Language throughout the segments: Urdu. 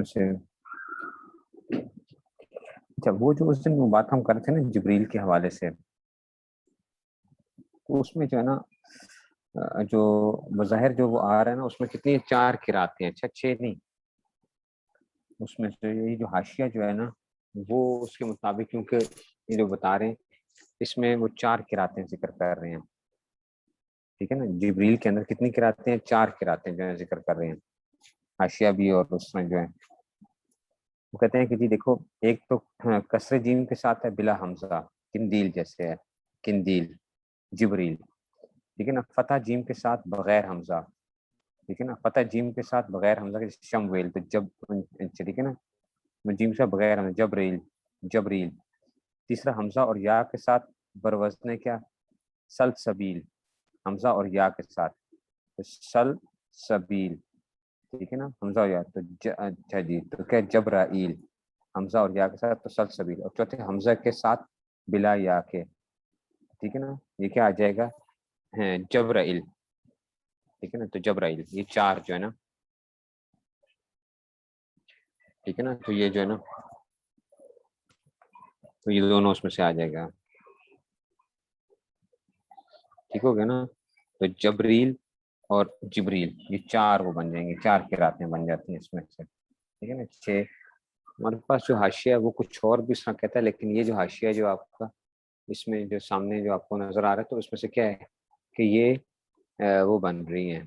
میں سے اچھا وہ جو اس دن وہ بات ہم کر رہے تھے نا جبریل کے حوالے سے، تو اس میں جو ہے نا جو بظاہر جو وہ آ رہا ہے نا اس میں کتنی 4 قراتیں ہیں، اچھا 6 نہیں، اس میں سے یہ جو حاشیہ جو ہے نا وہ اس کے مطابق، کیونکہ یہ جو بتا رہے ہیں اس میں وہ 4 قراتیں ذکر کر رہے ہیں، ٹھیک ہے نا، جبریل کے اندر کتنی قراتیں ہیں، 4 قراتیں جو ہے ذکر کر رہے ہیں حاشیہ بھی، اور اس میں جو ہے وہ کہتے ہیں کہ جی دیکھو ایک تو کسر جیم کے ساتھ ہے بلا حمزہ، کندیل جیسے ہے، کندیل جبریل، ٹھیک ہے نا، فتح جیم کے ساتھ بغیر حمزہ، ٹھیک ہے نا، فتح جیم کے ساتھ بغیر حمزہ کے شمویل، تو جب ٹھیک ہے نا، جیم سے بغیر حمزہ جبریل، جبریل، تیسرا حمزہ اور یا کے ساتھ بروزن کیا سلسبیل، حمزہ اور یا کے ساتھ سلسبیل، ٹھیک ہے نا، حمزہ اور یا، تو اچھا جی تو کیا جبرائیل، حمزہ اور یا کے ساتھ تو سلسبیل، اور چوتھے حمزہ کے ساتھ بلا یا کے، ٹھیک ہے نا، یہ کیا آ جائے گا جبرائیل، ٹھیک ہے نا، تو جبرائیل، یہ 4 جو ہے نا، ٹھیک ہے نا، تو یہ جو ہے نا تو یہ دونوں اس میں سے آ جائے گا، ٹھیک ہو گیا نا، تو جبریل اور جبریل یہ 4 وہ بن جائیں گے، 4 قراتیں بن جاتی ہیں اس میں سے، ٹھیک ہے نا، 6 ہمارے پاس جو حاشیہ ہے وہ کچھ اور بھی اس طرح کہتا ہے، لیکن یہ جو حاشیہ جو آپ کا اس میں جو سامنے جو آپ کو نظر آ رہا ہے، تو اس میں سے کیا ہے کہ یہ وہ بن رہی ہیں،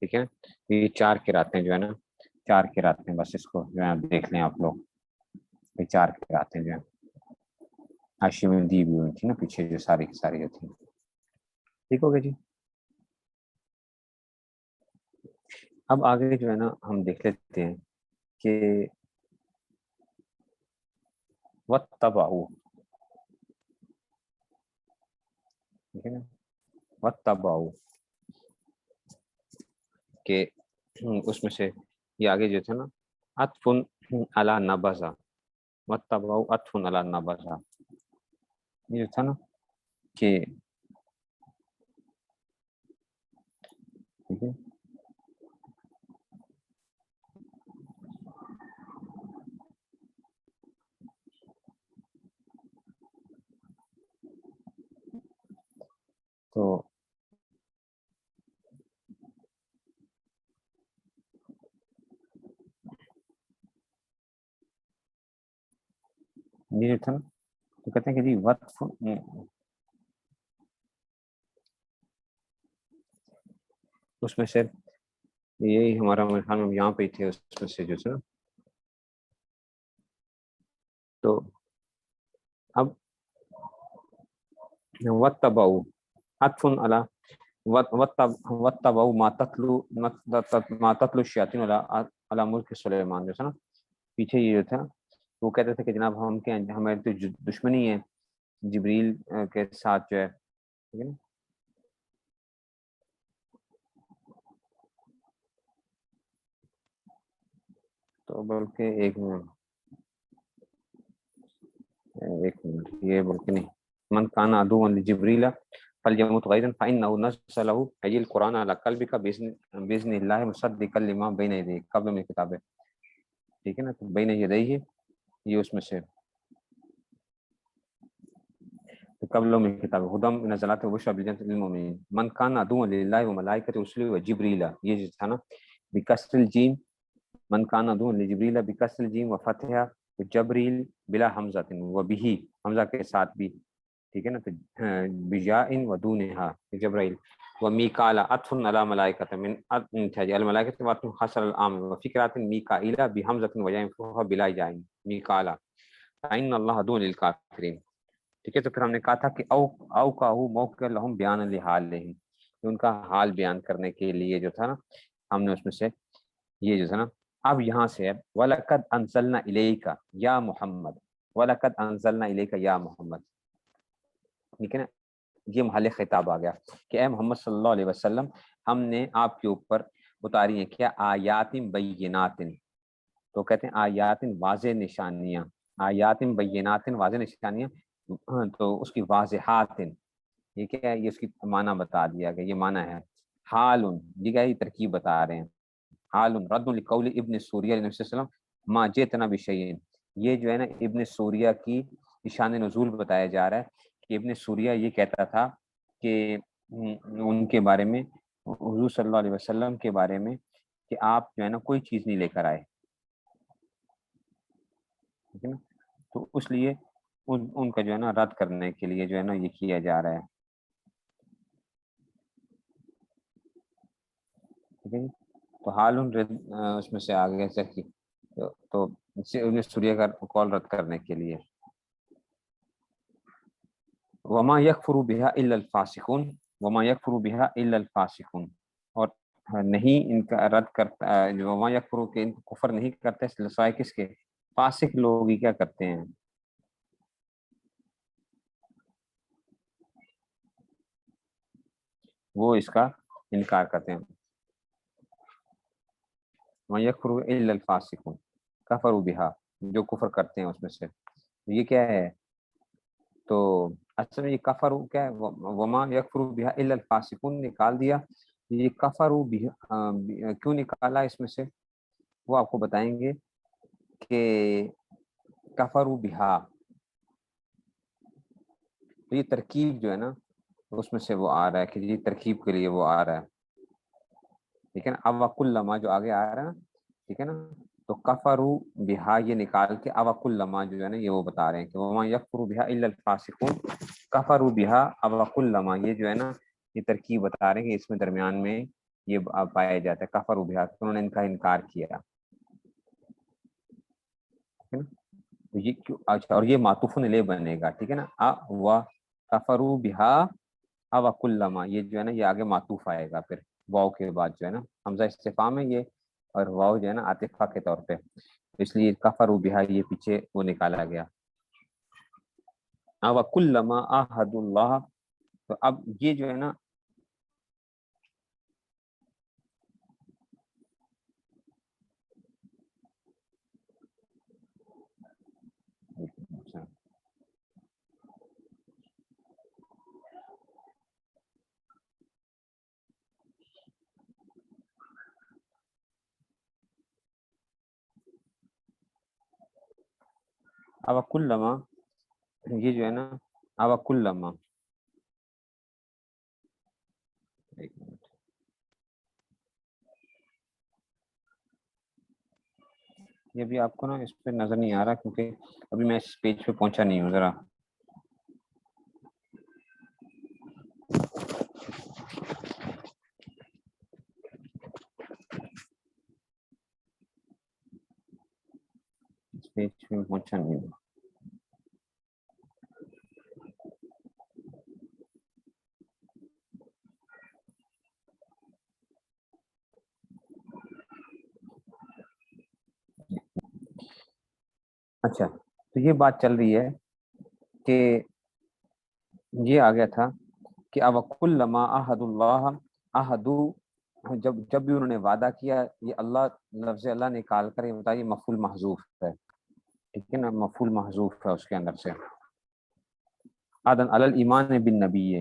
ٹھیک ہے، یہ 4 قراتیں جو ہے نا، 4 قراتیں، بس اس کو جو ہے دیکھ لیں آپ لوگ، یہ 4 قراتیں جو ہیں حاشیے میں دی بھی ہوئی تھی نا پیچھے، جو ساری کی ساری جو تھی، ٹھیک ہو گیا جی۔ اب آگے جو ہے نا ہم دیکھ لیتے ہیں کہ وَاتَّبَعُوا، ٹھیک ہے نا، وَاتَّبَعُوا کہ اس میں سے یہ آگے جو تھا نا عطف علی نبذ، وَاتَّبَعُوا عطف علی نبذ، یہ جو تھا نا کہ ٹھیک ہے، تو یہ جو تھا نا تو کہتے ہیں کہ جی وقف، اس میں سے یہی ہمارا میرے خیال میں یہاں پہ ہی تھے، اس میں سے جو تھا نا، تو اب وَاتَّبَعُوا عطف علی وَاتَّبَعُوا ما تتلو الشیاطین علی ملک سلیمان، جو تھا نا پیچھے یہ جو تھا وہ کہتے تھے کہ جناب ہم کیا ہمیں تو دشمنی ہے جبریل کے ساتھ جو ہے، ٹھیک ہے نا، تو بلکہ ایک منٹ یہ بلکہ نہیں، من کان عدوا لجبریل فلیمت غیظا فانه نزله ای القرآن علی قلبک باذن اللہ مصدقا لما بین یدیہ قبل من کتاب، ٹھیک ہے نا، تو بین یدیہ یہ اس میں سے قبل من کتاب ہدی من الظلمات وبشری بالجنۃ للمؤمنین، من کان عدوا للہ وملائکتہ ورسلہ وجبریل، یہ جو تھا نا بکسر الجیم، من کان عدوا لجبریل بکسر الجیم وفتحہ جبریل بلا حمزہ وبہ، حمزہ کے ساتھ بھی، ٹھیک ہے نا، تو بجاء ودونہا جبرائیل، ومیکال عطف علی ملائکۃ من الملائکۃ وعطف حصر العام، وفی قراءۃ میکائیل بحمزۃ وجاء مفتوحہ بلا جاء میکال فإن اللہ عدو للکافرین، ٹھیک ہے، تو پھر ہم نے کہا تھا کہ او کا موقع لہم بیان لحالہم، ان کا حال بیان کرنے کے لیے جو تھا نا ہم نے اس میں سے یہ جو تھا نا، اب یہاں سے ہے وَلَقَدْ أَنزَلْنَا إِلَيْكَ یا محمد، وَلَقَدْ أَنزَلْنَا إِلَيْكَ یا محمد، ٹھیک ہے نا، یہ محل خطاب آ گیا کہ اے محمد صلی اللہ علیہ وسلم ہم نے آپ کے اوپر اتاری ہیں کیا آیات بینات، تو کہتے ہیں آیات واضح نشانیاں، آیات بینات واضح نشانیاں، تو اس کی واضحات، یہ کیا ہے، یہ اس کی معنی بتا دیا گیا، یہ معنی ہے حال، یہ کیا ہے، ترکیب بتا رہے ہیں، حال رد لقول ابن سوریہ علیہ السلام ما جئتنا بشیء، یہ جو ہے نا ابن سوریہ کی شان نزول بتایا جا رہا ہے کہ ابن سوریہ یہ کہتا تھا کہ ان کے بارے میں، حضور صلی اللہ علیہ وسلم کے بارے میں، کہ آپ جو ہے نا کوئی چیز نہیں لے کر آئے، ٹھیک ہے نا، تو اس لیے ان کا جو ہے نا رد کرنے کے لیے جو ہے نا یہ کیا جا رہا ہے، ٹھیک ہے جی۔ تو حال اس میں سے آگے سے تو ابن سوریہ کا قول رد کرنے کے لیے، وما یکفر بہا الا الفاسقون، وما یکفر بہا الا الفاسقون، اور نہیں ان کا رد کرتا، وما یکفر کہ ان کو کفر نہیں کرتے سوائے کس کے، فاسق لوگ ہی کیا کرتے ہیں، وہ اس کا انکار کرتے ہیں، وما یکفر الا الفاسقون کفروا بہا، جو کفر کرتے ہیں اس میں سے، یہ کیا ہے، تو اصل میں یہ کفر کیا ہے، وما یکفر بہا الا الفاسقون نکال دیا، یہ کفر کیوں نکالا اس میں سے، وہ آپ کو بتائیں گے کہ کفر بہا، تو یہ ترکیب جو ہے نا اس میں سے وہ آ رہا ہے کہ یہ ترکیب کے لیے وہ آ رہا ہے، ٹھیک ہے نا، اوکلما جو آگے آ رہا ہے نا، ٹھیک ہے نا، تو کفروا بہا یہ نکال کے اوکلما جو ہے نا یہ وہ بتا رہے ہیں کہ وما یکفر بہا الا الفاسقون کفروا بہا اوکلما، یہ جو ہے نا یہ ترکیب بتا رہے ہیں کہ اس میں درمیان میں یہ پایا جاتا ہے کفروا بہا، انہوں نے ان کا انکار کیا، ٹھیک ہے نا، تو یہ کیوں اچھا، اور یہ معطوف علیہ بنے گا، ٹھیک ہے نا، کفروا بہا اوکلما، یہ جو ہے نا یہ آگے معطوف آئے گا پھر واو کے بعد جو ہے نا، حمزہ استفہام ہے یہ، اور واو جو ہے نا عاطفہ کے طور پہ، اس لیے کفروا بہا یہ پیچھے وہ نکالا گیا، اوکلما عاہد اللہ، تو اب یہ جو ہے نا اوکلما، یہ جو ہے نا اوکلما، ایک منٹ، یہ بھی آپ کو نا اس پہ نظر نہیں آ رہا کیونکہ ابھی میں اس پیج پہ پہنچا نہیں ہوں، ذرا اس پیج پہ پہنچا نہیں ہوں، اچھا، تو یہ بات چل رہی ہے کہ یہ آ گیا تھا کہ اوکلما عہد اللہ عہدو، جب بھی انہوں نے وعدہ کیا، یہ اللہ لفظ اللہ نکال کر یہ بتائیے مفعول محذوف ہے، ٹھیک ہے نا، مفعول محذوف ہے اس کے اندر سے، عدن علی الایمان بالنبی،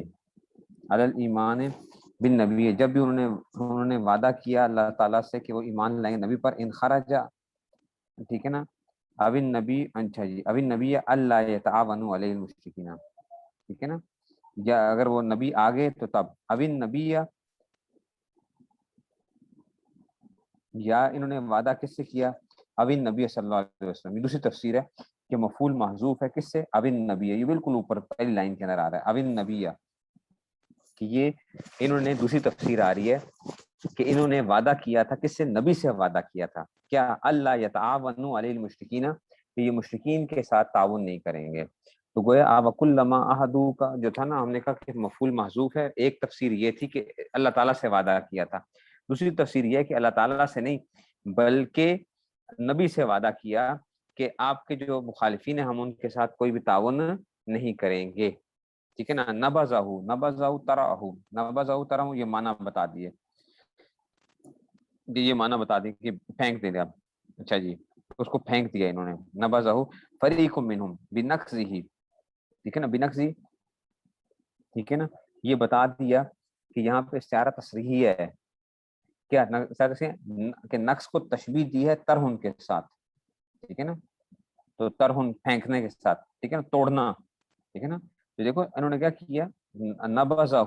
علی الایمان بالنبی، جب بھی انہوں نے وعدہ کیا اللہ تعالیٰ سے کہ وہ ایمان لائیں گے نبی پر، ان خرجا، ٹھیک ہے نا، ابن نبی، اچھا جی، ابن نبی اللہ یتعاونوا علیہ المشرکین، ٹھیک ہے نا، یا اگر وہ نبی آگے تو تب ابن نبی، یا انہوں نے وعدہ کس سے کیا، ابن نبی صلی اللہ علیہ وسلم، یہ دوسری تفسیر ہے کہ مفعول محذوف ہے کس سے، ابن نبی، یہ بالکل اوپر پہلی لائن کے اندر آ رہا ہے ابن نبی، کہ یہ انہوں نے دوسری تفسیر آ رہی ہے کہ انہوں نے وعدہ کیا تھا کس سے، نبی سے وعدہ کیا تھا، کیا اللہ یتعاونوا علی المشرکین، کہ یہ مشرکین کے ساتھ تعاون نہیں کریں گے، تو گویا اوکلما عہدو کا جو تھا نا، ہم نے کہا کہ مفعول محذوف ہے، ایک تفسیر یہ تھی کہ اللہ تعالیٰ سے وعدہ کیا تھا، دوسری تفسیر یہ ہے کہ اللہ تعالیٰ سے نہیں بلکہ نبی سے وعدہ کیا کہ آپ کے جو مخالفین ہیں ہم ان کے ساتھ کوئی بھی تعاون نہیں کریں گے، ٹھیک ہے نا، نبذہ تراہ، یہ معنی بتا دیے، یہ معنی بتا دی کہ پھینک دے دیا، اچھا جی، اس کو پھینک دیا انہوں نے، نبذہ فریق منہم بنقضہ، ٹھیک ہے نا، بنقضی، ٹھیک ہے نا، یہ بتا دیا کہ یہاں پہ استعارہ تصریحی ہے، کیا کہ نقص کو تشبیہ دی ہے ترہن کے ساتھ، ٹھیک ہے نا، تو ترہن پھینکنے کے ساتھ، ٹھیک ہے نا، توڑنا، ٹھیک ہے نا. تو دیکھو انہوں نے کیا کیا، نبذہ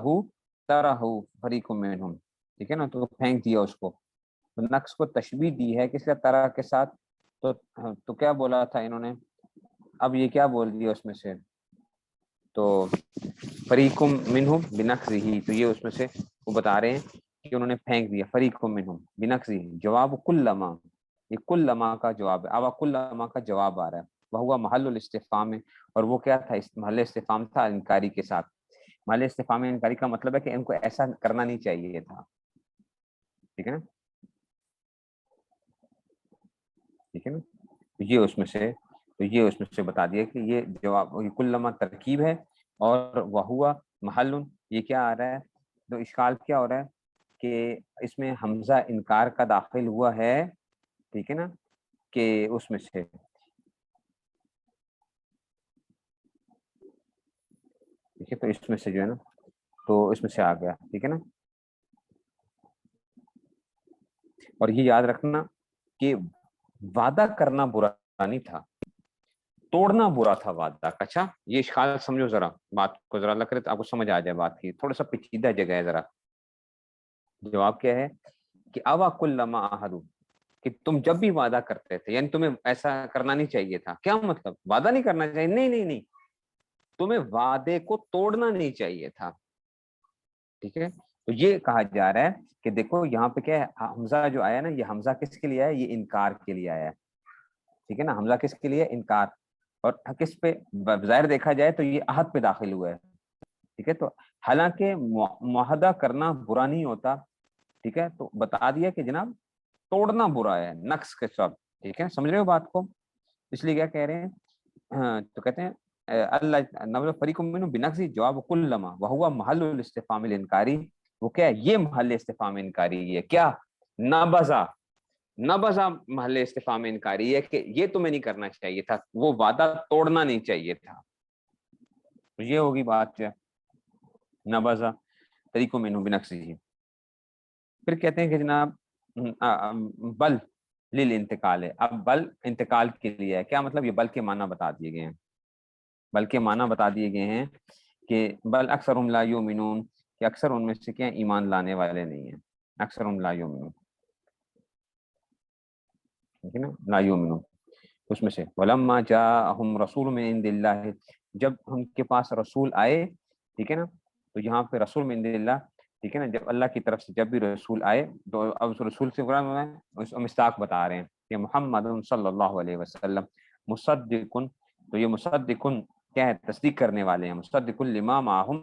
ترہ فریق منہم، ٹھیک ہے نا، تو پھینک دیا اس کو. تو نقص کو تشبیہ دی ہے کس کا، طرح کے ساتھ. تو کیا بولا تھا انہوں نے، اب یہ کیا بول دیا اس میں سے، تو فریقم منہم بنقصہ، تو یہ اس میں سے وہ بتا رہے ہیں کہ انہوں نے پھینک دیا فریقم منہم بنقصہ. جواب کلما، یہ کلما کا جواب ہے، اب کلما کا جواب آ رہا ہے. وہ محل الاستفہام ہے، اور وہ کیا تھا، محل استفہام تھا انکاری کے ساتھ. محل استفہام انکاری کا مطلب ہے کہ ان کو ایسا کرنا نہیں چاہیے تھا، ٹھیک ہے نا، ٹھیک ہے نا. یہ اس میں سے بتا دیا کہ یہ جواب کلما ترکیب ہے، اور وہ محل، یہ کیا آ رہا ہے، تو اشکال کیا ہو رہا ہے کہ اس میں حمزہ انکار کا داخل ہوا ہے، ٹھیک ہے نا، کہ اس میں سے، ٹھیک ہے، تو اس میں سے جو ہے نا، تو اس میں سے آ گیا، ٹھیک ہے نا. اور یہ یاد رکھنا کہ وعدہ کرنا برا نہیں تھا، توڑنا برا تھا وعدہ. اچھا یہ اشکال سمجھو ذرا، بات کو ذرا اللہ کرے تو آپ کو سمجھ آ جائے بات کی، تھوڑا سا پیچیدہ جگہ ہے ذرا. جواب کیا ہے کہ اوا کلما احدو، کہ تم جب بھی وعدہ کرتے تھے، یعنی تمہیں ایسا کرنا نہیں چاہیے تھا. کیا مطلب، وعدہ نہیں کرنا چاہیے، نہیں نہیں نہیں، تمہیں وعدے کو توڑنا نہیں چاہیے تھا، ٹھیک ہے. تو یہ کہا جا رہا ہے کہ دیکھو یہاں پہ کیا ہے، حمزہ جو آیا نا، یہ حمزہ کس کے لیے آیا، یہ انکار کے لیے آیا ہے، ٹھیک ہے نا. حمزہ کس کے لیے، انکار. اور کس پہ، ظاہر دیکھا جائے تو یہ عہد پہ داخل ہوا ہے، ٹھیک ہے. تو حالانکہ معاہدہ کرنا برا نہیں ہوتا، ٹھیک ہے، تو بتا دیا کہ جناب توڑنا برا ہے نقص کے ساتھ، ٹھیک ہے، سمجھ رہے ہو بات کو. اس لیے کیا کہہ رہے ہیں، تو کہتے ہیں اللہ نبذ فریق منہم بنقصہ جواب کلما وہو محل الاستفہام الانکاری. وہ کیا ہے، یہ محل استفہام انکاری ہے، کیا، نبذہ محل استفہام انکاری ہے کہ یہ تمہیں نہیں کرنا چاہیے تھا، وہ وعدہ توڑنا نہیں چاہیے تھا. تو یہ ہوگی بات جو ہے، نبذہ فریق منہم بنقصہ. پھر کہتے ہیں کہ جناب بل للانتقال ہے. اب بل انتقال کے لیے ہے، کیا مطلب، یہ بل کے معنی بتا دیے گئے ہیں، بل کے معنی بتا دیے گئے ہیں کہ بل اکثرهم لا یؤمنون، کہ اکثر ان میں سے کیا ایمان لانے والے نہیں ہیں، اکثرهم لا یؤمنون، ٹھیک ہے نا، لا یؤمنون. اس میں سے ولما جاءهم رسول من عند اللہ، جب ان کے پاس رسول آئے، ٹھیک ہے نا. تو یہاں پہ رسول من عند اللہ، ٹھیک ہے نا، جب اللہ کی طرف سے جب بھی رسول آئے، تو اب اس رسول سے قرآن میں مصداق بتا رہے ہیں کہ محمد صلی اللہ علیہ وسلم مصدقن، تو یہ مصدقن کیا ہے، تصدیق کرنے والے ہیں، مصدق لما معہم،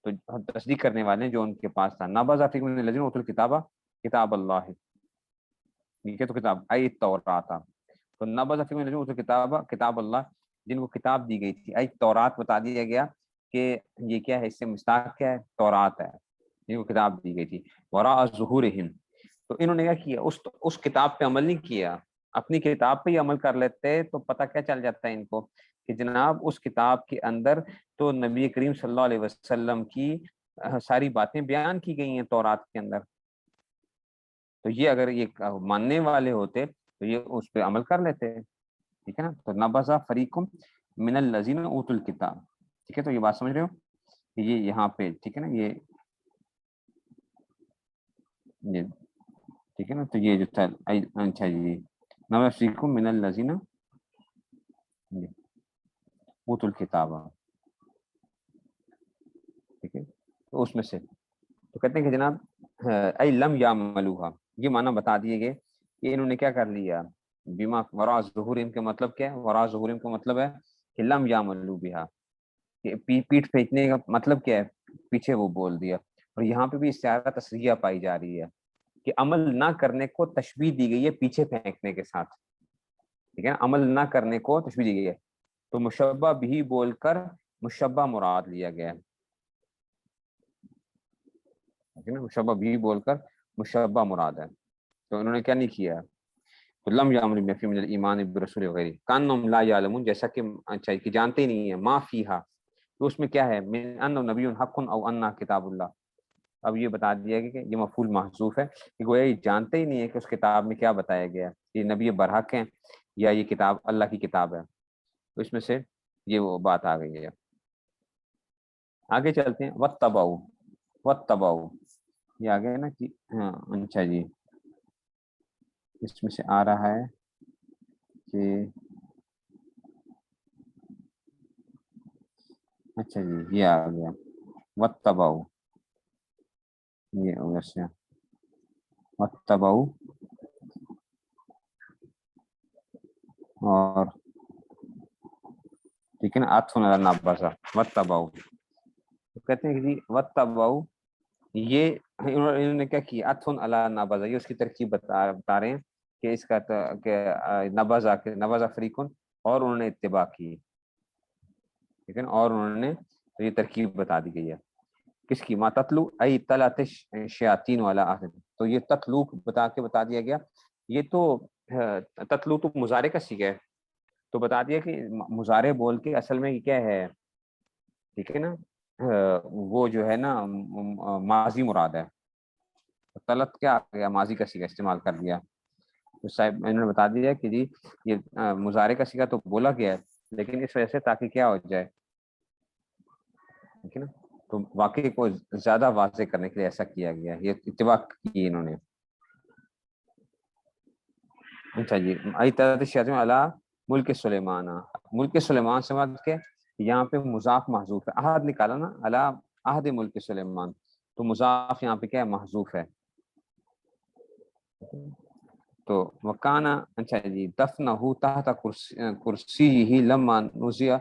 تو تصدیق کرنے والے ہیں جو ان کے پاس تھا. نبذ فریق من الذین اوتوا الکتاب کتاب اللہ، ٹھیک ہے، تو کتاب ای التوراۃ، تو نبذ فریق من الذین اوتوا الکتاب کتاب اللہ، جن کو کتاب دی گئی تھی، ای تورات بتا دیا گیا کہ یہ کیا ہے، اس سے مصداق کیا ہے، تورات ہے، جن کو کتاب دی گئی تھی. وراء ظہورہم، تو انہوں نے کیا کیا، اس کتاب پہ عمل نہیں کیا، اپنی کتاب پہ ہی عمل کر لیتے تو پتہ کیا چل جاتا ہے ان کو کہ جناب اس کتاب کے اندر تو نبی کریم صلی اللہ علیہ وسلم کی ساری باتیں بیان کی گئی ہیں تورات کے اندر. تو یہ اگر یہ ماننے والے ہوتے تو یہ اس پہ عمل کر لیتے، ٹھیک ہے نا. تو نبذ فریق من الذین اوتوا الکتاب، ٹھیک ہے. تو یہ بات سمجھ رہے ہو کہ یہ یہاں پہ، ٹھیک ہے نا، یہ ٹھیک ہے نا. تو یہ جو تھا، اچھا جی، نبذ فریق من الذین اوتوا الکتاب، ٹھیک ہے. تو اس میں سے تو کہتے ہیں کہ جناب ای لم یعملوها، یہ معنی بتا دیے گئے کہ انہوں نے کیا کر لیا، بما وراء ظہورہم کے مطلب کیا ہے، وراء ظہورہم کا مطلب ہے کہ لم یعملوا بها، کہ پیٹھ پھینکنے کا مطلب کیا ہے، پیچھے وہ بول دیا. اور یہاں پہ بھی استعارہ تصریحہ پائی جا رہی ہے کہ عمل نہ کرنے کو تشبیہ دی گئی ہے پیچھے پھینکنے کے ساتھ، ٹھیک ہے، عمل نہ کرنے کو تشبیہ دی گئی ہے. تو مشبہ بھی بول کر مشبہ مراد لیا گیا ہے، مشبہ بھی بول کر مشبہ مراد ہے. تو انہوں نے کیا نہیں کیا، تو لم یعملوا بما فیہ من الایمان برسول وغیرہ کانہم لا یعلمون، جیسا کہ اچھا کہ جانتے ہی نہیں ہیں، ما فیہا، تو اس میں کیا ہے، من انہ نبی حق او انہ کتاب اللہ، اب یہ بتا دیا گیا کہ یہ مفعول محذوف ہے کہ گویا یہ جانتے ہی نہیں ہے کہ اس کتاب میں کیا بتایا گیا، یہ نبی برحق ہیں یا یہ کتاب اللہ کی کتاب ہے، تو اس میں سے یہ وہ بات آ گئی ہے۔ آگے چلتے ہیں، وَاتَّبَعُوا وَاتَّبَعُوا، یہ آگے ہے نا کہ ہاں اچھا جی، اس میں سے آ رہا ہے کہ اچھا جی یہ آ گیا وَاتَّبَعُوا، یہ ادھر سے وَاتَّبَعُوا اور ٹھیک ہے نا، عطف علی نابغہ وَاتَّبَعُوا، تو کہتے ہیں کہ جی وَاتَّبَعُوا، یہ انہوں نے کیا کیا، عطف علی نابغہ، یہ اس کی ترکیب بتا رہے ہیں کہ اس کا کہ نبذ فریقن، اور انہوں نے اتباع کی، ٹھیک ہے نا، اور انہوں نے یہ ترکیب بتا دی گئی ہے کس کی، ما تتلو ای طلعت الشیاطین والا آخر، تو یہ تتلو بتا دیا گیا، یہ تو تتلو تو مضارع کا صیغہ ہے، تو بتا دیا کہ مضارع بول کے اصل میں یہ کیا ہے، ٹھیک ہے نا، وہ جو ہے نا ماضی مراد ہے، طلعت کیا آ گیا، ماضی کا صیغہ استعمال کر دیا، تو صاحب میں نے بتا دیا کہ جی یہ مضارع کا صیغہ تو بولا گیا ہے، لیکن اس وجہ سے تاکہ کیا ہو جائے، ٹھیک ہے نا، تو واقعے کو زیادہ واضح کرنے کے لیے ایسا کیا گیا، یہ اتباع کی انہوں نے۔ اچھا جی، علی ملک سلیمان، ملک سلیمان سے مراد کے یہاں پہ مضاف محذوف ہے، عہد نکالا نا، علی عہد ملک سلیمان، تو مضاف یہاں پہ کیا ہے، محذوف ہے، تو وکانا اچھا جی دفنہ تحت کرسی ہی لما نزیہ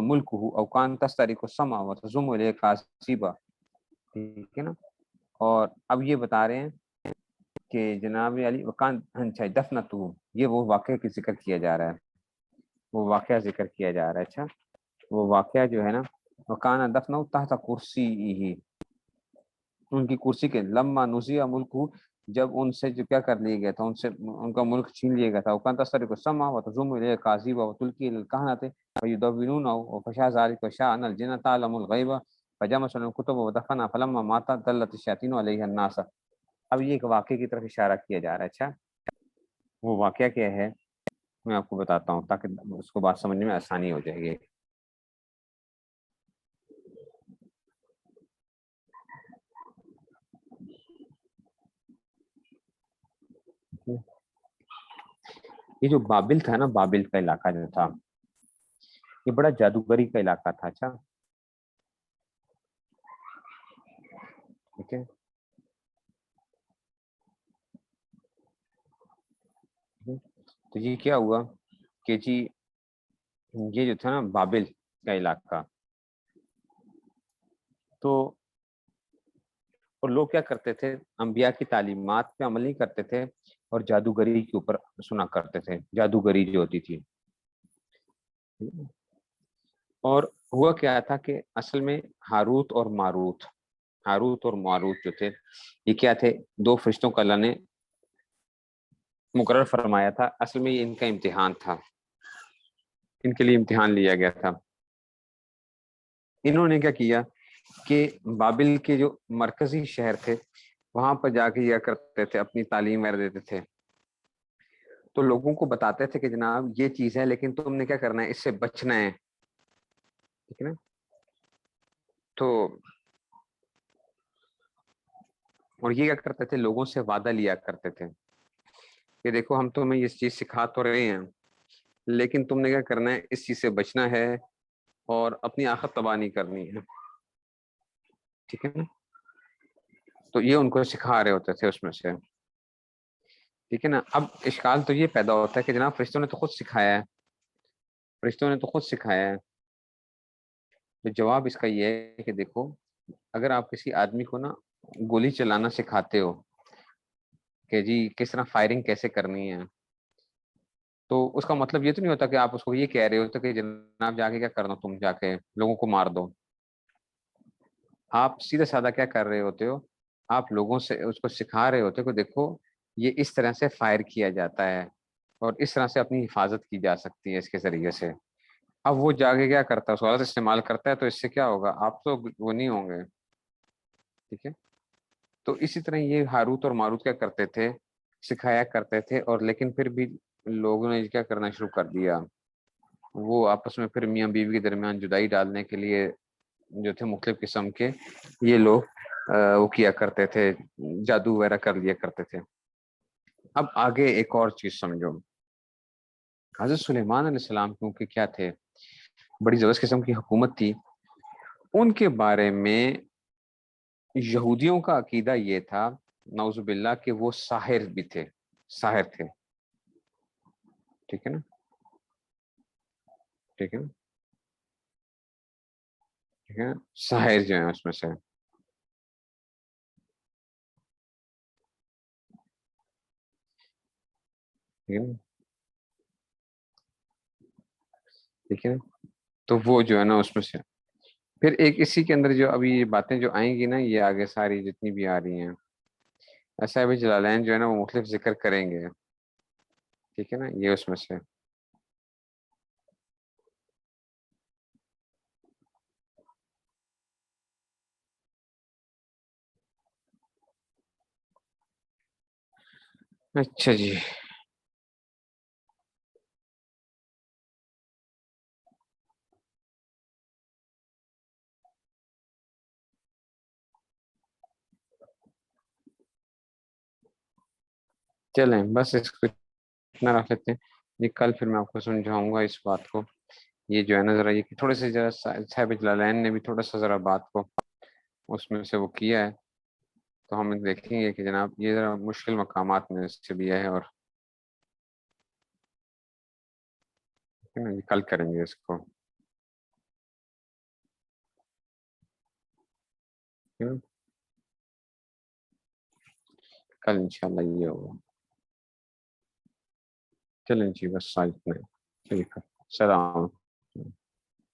ملک او کان تسترق السماء وتزم الیہ کاسبا، ٹھیک ہے نا، اور اب یہ بتا رہے ہیں کہ جناب علی وکان اچھا دفنہ، یہ وہ واقعہ کی ذکر کیا جا رہا ہے، وہ واقعہ ذکر کیا جا رہا ہے، اچھا وہ واقعہ جو ہے نا، وکانا دفنہ تحت کرسی ہی، ان کی کرسی کے، لما نزیہ ملک، جب ان سے جو کیا کر لیا گیا تھا، ان سے ان کا ملک چھین لیا گیا تھا، وکان تسترق السماء وتزم الیہ کاسبا وتلقی الی الکہنۃ فیدونونه وفشا ذلك وشاء ان الجن تعلم الغیب فجمع الكتب ودفنها فلما مات دلت الشیاطین علیہ الناس، اب یہ ایک واقعے کی طرف اشارہ کیا جا رہا ہے، اچھا وہ واقعہ کیا ہے میں آپ کو بتاتا ہوں تاکہ اس کو بات سمجھنے میں آسانی ہو جائے گی۔ یہ جو بابل تھا نا، بابل کا علاقہ جو تھا، یہ بڑا جادوگری کا علاقہ تھا، اچھا ٹھیک ہے، تو یہ کیا ہوا کہ جی یہ جو تھا نا بابل کا علاقہ، تو اور لوگ کیا کرتے تھے، انبیاء کی تعلیمات پہ عمل نہیں کرتے تھے، اور جادوگری کے اوپر سنا کرتے تھے، جادوگری جو ہوتی تھی، اور ہوا کیا تھا کہ اصل میں ہاروت اور ماروت جو تھے، یہ کیا تھے، دو فرشتوں کا اللہ نے مقرر فرمایا تھا، اصل میں یہ ان کا امتحان تھا، ان کے لیے امتحان لیا گیا تھا۔ انہوں نے کیا کیا کہ بابل کے جو مرکزی شہر تھے وہاں پر جا کے یہ کرتے تھے، اپنی تعلیم وغیرہ دیتے تھے، تو لوگوں کو بتاتے تھے کہ جناب یہ چیز ہے لیکن تم نے کیا کرنا ہے، اس سے بچنا ہے، ٹھیک ہے نا، تو اور یہ کیا کرتے تھے، لوگوں سے وعدہ لیا کرتے تھے کہ دیکھو ہم تمہیں یہ چیز سکھا تو رہے ہیں لیکن تم نے کیا کرنا ہے، اس چیز سے بچنا ہے اور اپنی آخرت تباہ نہیں کرنی ہے، ٹھیک ہے نا، تو یہ ان کو سکھا رہے ہوتے تھے اس میں سے، ٹھیک ہے نا۔ اب اشکال تو یہ پیدا ہوتا ہے کہ جناب فرشتوں نے تو خود سکھایا ہے، فرشتوں نے تو خود سکھایا ہے، تو جواب اس کا یہ ہے کہ دیکھو اگر آپ کسی آدمی کو نا گولی چلانا سکھاتے ہو کہ جی کس طرح فائرنگ کیسے کرنی ہے، تو اس کا مطلب یہ تو نہیں ہوتا کہ آپ اس کو یہ کہہ رہے ہوتے کہ جناب جا کے کیا کرنا، تم جا کے لوگوں کو مار دو، آپ سیدھا سادہ کیا کر رہے ہوتے ہو، آپ لوگوں سے اس کو سکھا رہے ہوتے ہو کہ دیکھو یہ اس طرح سے فائر کیا جاتا ہے اور اس طرح سے اپنی حفاظت کی جا سکتی ہے اس کے ذریعے سے۔ اب وہ جا کے کیا کرتا ہے، اس کو غلط استعمال کرتا ہے، تو اس سے کیا ہوگا، آپ تو وہ نہیں ہوں گے، ٹھیک ہے، تو اسی طرح یہ ہاروت اور ماروت کیا کرتے تھے، سکھایا کرتے تھے، اور لیکن پھر بھی لوگوں نے کیا کرنا شروع کر دیا، وہ آپس میں پھر میاں بیوی کے درمیان جدائی ڈالنے کے لیے جو تھے مختلف قسم کے یہ لوگ وہ کیا کرتے تھے، جادو وغیرہ کر لیا کرتے تھے۔ اب آگے ایک اور چیز سمجھو، حضرت سلیمان علیہ السلام کیونکہ کیا تھے، بڑی زبردست قسم کی حکومت تھی، ان کے بارے میں یہودیوں کا عقیدہ یہ تھا نعوذ باللہ کہ وہ ساحر بھی تھے، ساحر تھے، ٹھیک ہے نا، ٹھیک ہے نا، ٹھیک ہے نا، ساحر جو ہیں اس میں سے، ٹھیک ہے نا، ٹھیک ہے نا، تو وہ جو ہے نا اس میں سے پھر ایک اسی کے اندر جو ابھی یہ باتیں جو آئیں گی نا، یہ آگے ساری جتنی بھی آ رہی ہیں، ایسا بھی جلالین جو ہے نا وہ مختلف ذکر کریں گے، ٹھیک ہے نا، یہ اس میں سے اچھا جی، چلیں بس اس کو اتنا رکھ لیتے ہیں، یہ کل پھر میں آپ کو سمجھاؤں گا اس بات کو، یہ جو ہے نا ذرا یہ تھوڑے سے ذرا صاحب جلالین نے بھی تھوڑا سا ذرا بات کو اس میں سے وہ کیا ہے، تو ہم دیکھیں گے کہ جناب یہ ذرا مشکل مقامات میں سے بھی ہے، اور کل کریں گے اس کو، کل انشاءاللہ یہ ہوگا۔ چلیں جی بس ساتھ میں ٹھیک ہے، السلام